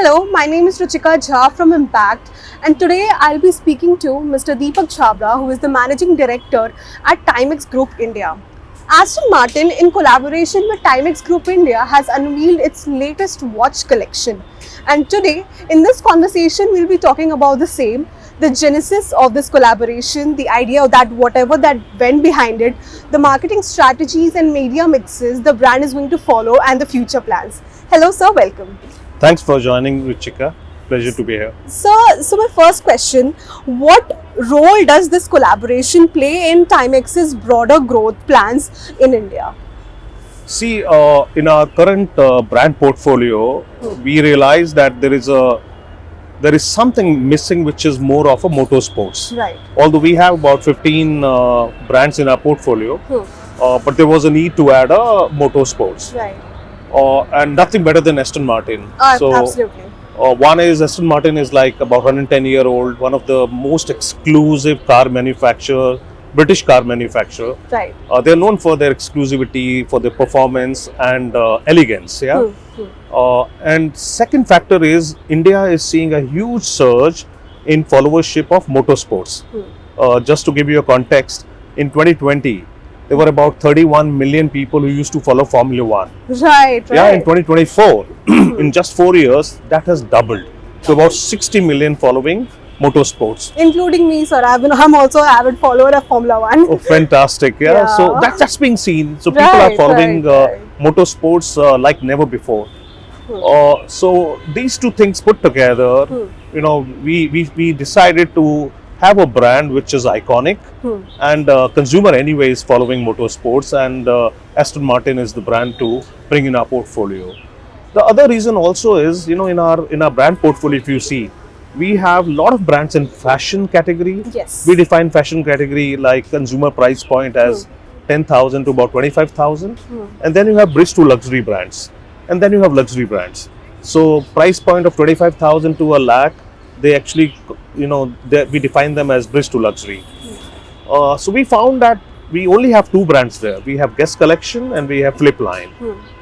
Hello, my name is Ruchika Jha from Impact, and today I'll be speaking to Mr. Deepak Chhabra, who is the Managing Director at Timex Group India. Aston Martin, in collaboration with Timex Group India, has unveiled its latest watch collection. And today, in this conversation, we'll be talking about the same, the genesis of this collaboration, the idea that whatever that went behind it, the marketing strategies and media mixes the brand is going to follow, and the future plans. Hello, sir. Welcome. Thanks for joining, Ruchika. Pleasure to be here. So my first question, what role does this collaboration play in Timex's broader growth plans in India? See, in our current brand portfolio, we realize that there is something missing, which is more of a motorsports. Right. Although we have about 15 brands in our portfolio, but there was a need to add a motorsports. Right. And nothing better than Aston Martin. Absolutely. One is Aston Martin is like about 110-year-old, one of the most exclusive car manufacturer, British car manufacturer. Right. They are known for their exclusivity, for their performance and elegance. Yeah. And second factor is India is seeing a huge surge in followership of motorsports. Just to give you a context, in 2020, there were about 31 million people who used to follow Formula 1. Right. Yeah, in 2024, in just 4 years, that has doubled to about 60 million following motorsports. Including me, sir. I'm also an avid follower of Formula 1. Oh, fantastic. Yeah. So that's being seen. So people are following motorsports like never before. So these two things put together, we decided to have a brand which is iconic, and consumer anyway is following motorsports, and Aston Martin is the brand to bring in our portfolio. The other reason also is, in our brand portfolio, if you see, we have a lot of brands in fashion category. Yes. We define fashion category like consumer price point as 10,000 to about 25,000, and then you have bridge to luxury brands, and then you have luxury brands. So price point of 25,000 to a lakh, they actually, we define them as bridge to luxury. So we found that we only have two brands there. We have Guest Collection and we have Flip Line.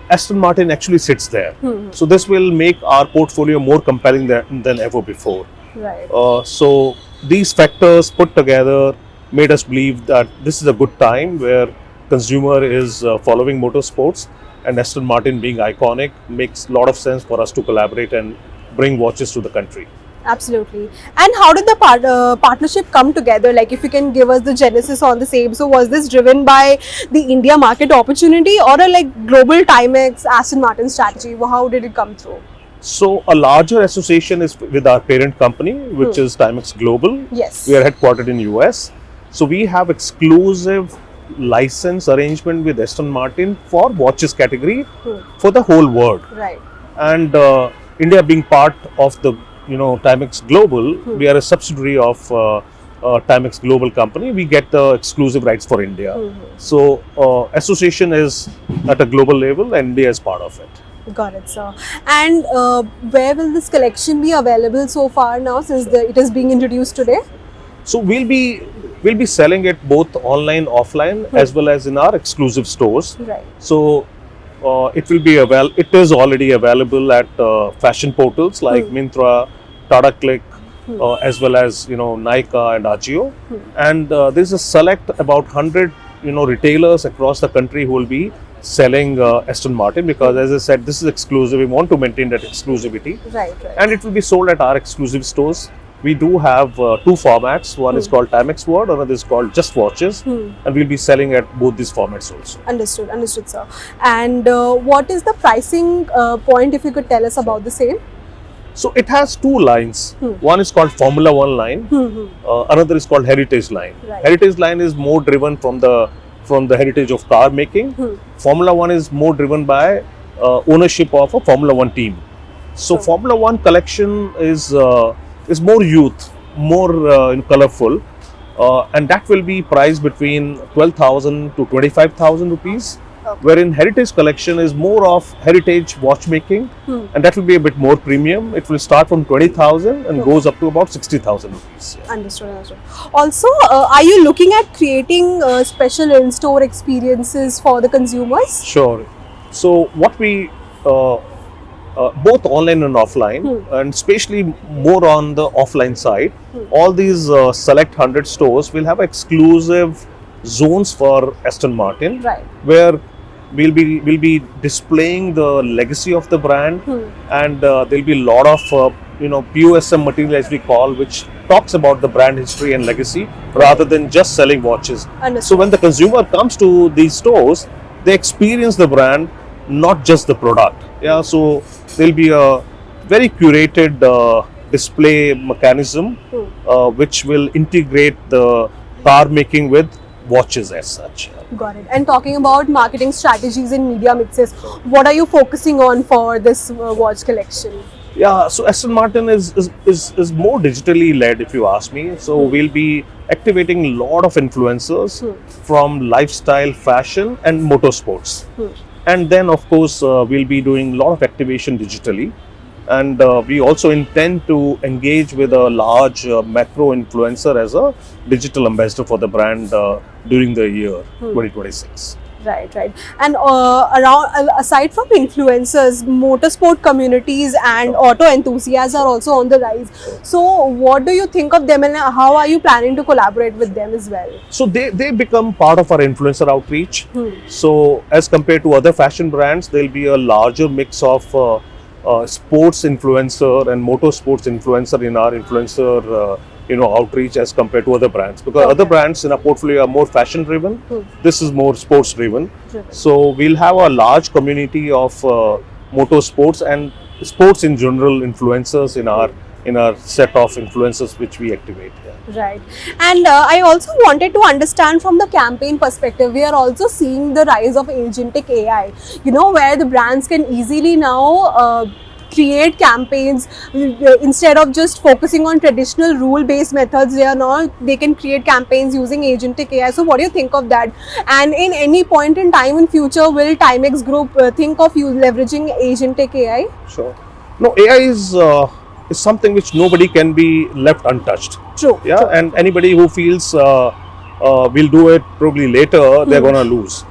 Aston Martin actually sits there. So this will make our portfolio more compelling than ever before. Right. So these factors put together made us believe that this is a good time where consumer is following motorsports, and Aston Martin being iconic makes a lot of sense for us to collaborate and bring watches to the country. Absolutely. And how did the partnership come together? Like, if you can give us the genesis on the same. So was this driven by the India market opportunity or a global Timex Aston Martin strategy? How did it come through? So a larger association is with our parent company, which is Timex Global. Yes. We are headquartered in US. So we have exclusive license arrangement with Aston Martin for watches category for the whole world. Right. And India being part of the Timex Global, we are a subsidiary of Timex Global company. We get the exclusive rights for India. So association is at a global level, and India is part of it. Got it, sir. And where will this collection be available so far now, since it is being introduced today? So we'll be selling it both online, offline, as well as in our exclusive stores. Right. So it is already available at fashion portals like Myntra, Tata Click, as well as Nykaa and Ajio. And there's a select about 100 retailers across the country who will be selling Aston Martin, because as I said, this is exclusive. We want to maintain that exclusivity. Right. And it will be sold at our exclusive stores. We do have two formats. One is called Timex World, another is called Just Watches, and we'll be selling at both these formats also. Understood, sir. And what is the pricing point, if you could tell us about the same? So it has two lines. One is called Formula 1 line, another is called Heritage line. Right. Heritage line is more driven from the heritage of car making. Formula 1 is more driven by ownership of a Formula 1 team. So Formula 1 collection is more youth, more colorful, and that will be priced between 12,000 to 25,000 rupees. Wherein Heritage Collection is more of heritage watchmaking, and that will be a bit more premium. It will start from 20,000 and goes up to about 60,000 rupees. Yeah. Understood. Also, are you looking at creating special in-store experiences for the consumers? Sure. So what we both online and offline, and especially more on the offline side. All these select 100 stores will have exclusive zones for Aston Martin, Right. where we'll be displaying the legacy of the brand, and there'll be a lot of POSM material, as we call, which talks about the brand history and legacy rather than just selling watches. Understood. So when the consumer comes to these stores, they experience the brand, not just the product. Yeah, so there'll be a very curated display mechanism which will integrate the car making with watches as such. Got it. And talking about marketing strategies and media mixes, what are you focusing on for this watch collection? Yeah, so Aston Martin is more digitally led, if you ask me. So we'll be activating a lot of influencers from lifestyle, fashion, and motorsports. And then, of course, we'll be doing a lot of activation digitally. And we also intend to engage with a large macro influencer as a digital ambassador for the brand during the year 2026. Right. And aside from influencers, motorsport communities and auto enthusiasts are also on the rise. So what do you think of them, and how are you planning to collaborate with them as well? So they become part of our influencer outreach. So as compared to other fashion brands, there'll be a larger mix of sports influencer and motorsports influencer in our influencer outreach as compared to other brands, because other brands in our portfolio are more fashion driven. This is more sports driven. So we'll have a large community of motorsports and sports in general influencers in our set of influencers which we activate here. Right. And I also wanted to understand from the campaign perspective, we are also seeing the rise of agentic AI, where the brands can easily now create campaigns instead of just focusing on traditional rule-based methods. They can create campaigns using agentic AI. So what do you think of that? And in any point in time in future, will Timex Group think of leveraging agentic AI? Sure. No, AI is something which nobody can be left untouched. True. Yeah, and anybody who feels we'll do it probably later, they're gonna lose.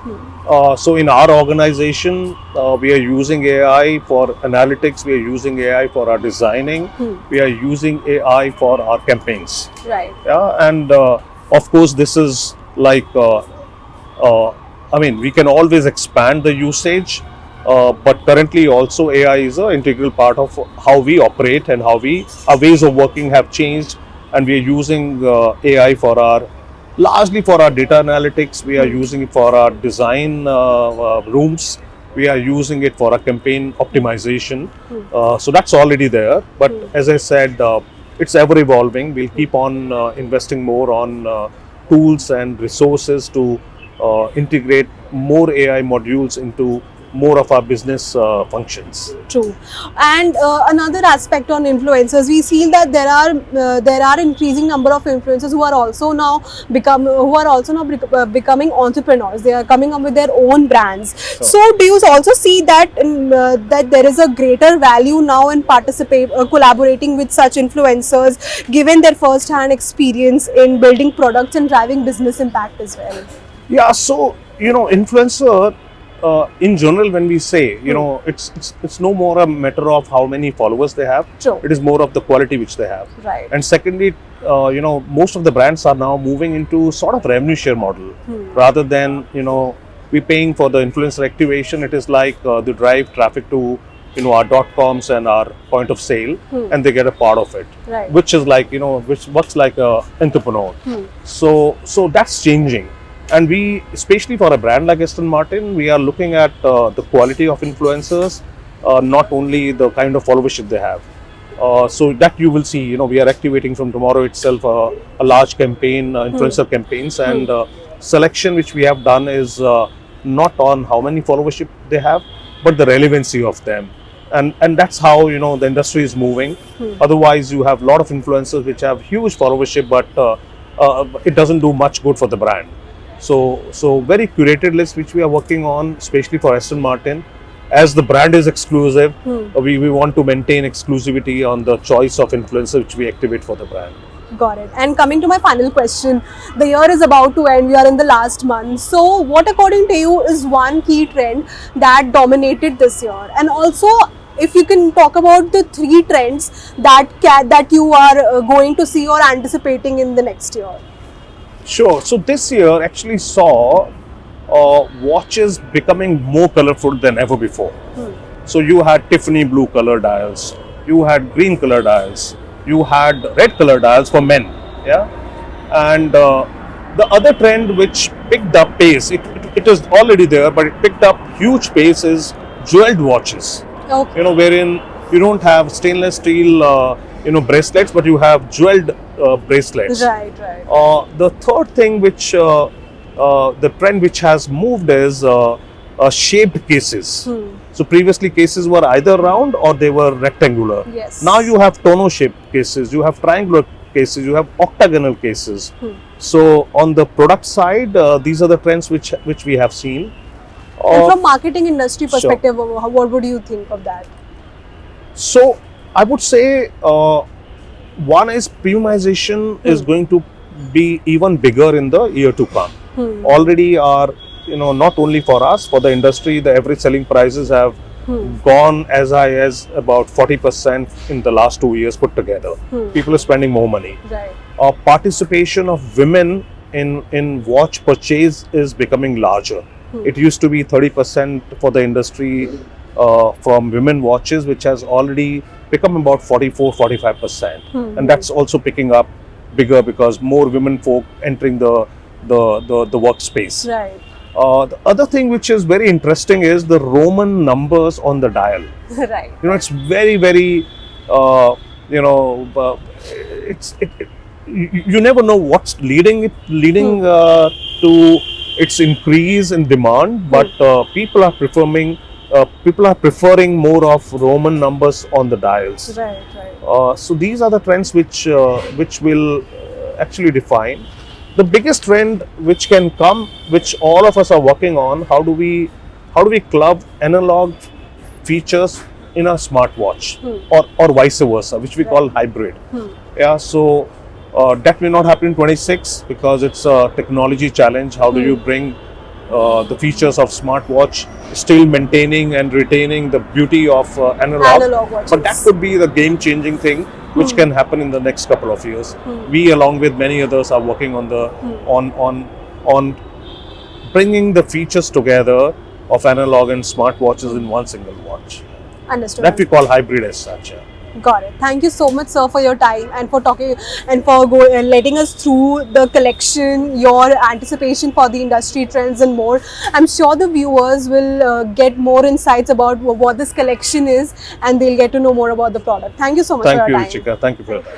So in our organization, we are using AI for analytics, we are using AI for our designing, we are using AI for our campaigns. Right. Yeah, and of course this is like, we can always expand the usage, but currently also AI is an integral part of how we operate and how our ways of working have changed, and we are using AI largely for our data analytics. We are using it for our design rooms. We are using it for our campaign optimization. So that's already there. But as I said, it's ever evolving. We'll keep on investing more on tools and resources to integrate more AI modules into more of our business functions. True. And another aspect on influencers, we see that there are increasing number of influencers who are also now becoming entrepreneurs. They are coming up with their own brands. Sure. So do you also see that that there is a greater value now in collaborating with such influencers, given their first-hand experience in building products and driving business impact as well? Yeah. So influencer. In general, when we say, it's no more a matter of how many followers they have. True. It is more of the quality which they have. Right. And secondly, most of the brands are now moving into sort of revenue share model rather than, we paying for the influencer activation. It is like they drive traffic to, our .coms and our point of sale, and they get a part of it. Right. Which is like, which works like a entrepreneur. So that's changing. And we, especially for a brand like Aston Martin, we are looking at the quality of influencers, not only the kind of followership they have. So that you will see, we are activating from tomorrow itself a large campaign, influencer campaigns, and selection which we have done is not on how many followership they have, but the relevancy of them. And that's how, the industry is moving. Otherwise, you have a lot of influencers which have huge followership, but it doesn't do much good for the brand. So very curated list which we are working on, especially for Aston Martin. As the brand is exclusive, we want to maintain exclusivity on the choice of influencer which we activate for the brand. Got it. And coming to my final question, the year is about to end. We are in the last month. So what, according to you, is one key trend that dominated this year? And also, if you can talk about the 3 trends that you are going to see or anticipating in the next year. Sure. So this year actually saw watches becoming more colorful than ever before. So you had Tiffany blue color dials, you had green color dials, you had red color dials for men. Yeah, and the other trend which picked up pace, it was already there, but it picked up huge pace, is jeweled watches. Okay. Wherein you don't have stainless steel bracelets, but you have jeweled bracelets. Right. The third thing which the trend which has moved is shaped cases. So previously cases were either round or they were rectangular. Yes. Now you have tonneau shaped cases, you have triangular cases, you have octagonal cases. So on the product side, these are the trends which we have seen. And from marketing industry perspective, what would you think of that? So I would say one is premiumization is going to be even bigger in the year to come. Already are, not only for us, for the industry, the average selling prices have gone as high as about 40% in the last 2 years put together. People are spending more money. Right. Participation of women in watch purchase is becoming larger. It used to be 30% for the industry from women watches, which has already become about 44-45%, and that's also picking up bigger because more women folk entering the workspace. Right. The other thing which is very interesting is the Roman numbers on the dial. Right. It's very, very, you never know what's leading to its increase in demand, but people are preferring more of Roman numbers on the dials. Right. So these are the trends which will actually define. The biggest trend which can come, which all of us are working on, how do we club analog features in a smartwatch, or vice versa, which we call hybrid. Yeah, so that may not happen in 26 because it's a technology challenge. How do you bring the features of smartwatch, still maintaining and retaining the beauty of analog watches. But that could be the game-changing thing which can happen in the next couple of years. We, along with many others, are working on the on bringing the features together of analog and smartwatches in one single watch. Understood. That we call hybrid as such. Yeah. Got it. Thank you so much, sir, for your time and for talking and for letting us through the collection, your anticipation for the industry trends and more. I'm sure the viewers will get more insights about what this collection is, and they'll get to know more about the product. Thank you so much for your time. Thank you, Ruchika. Thank you for your time.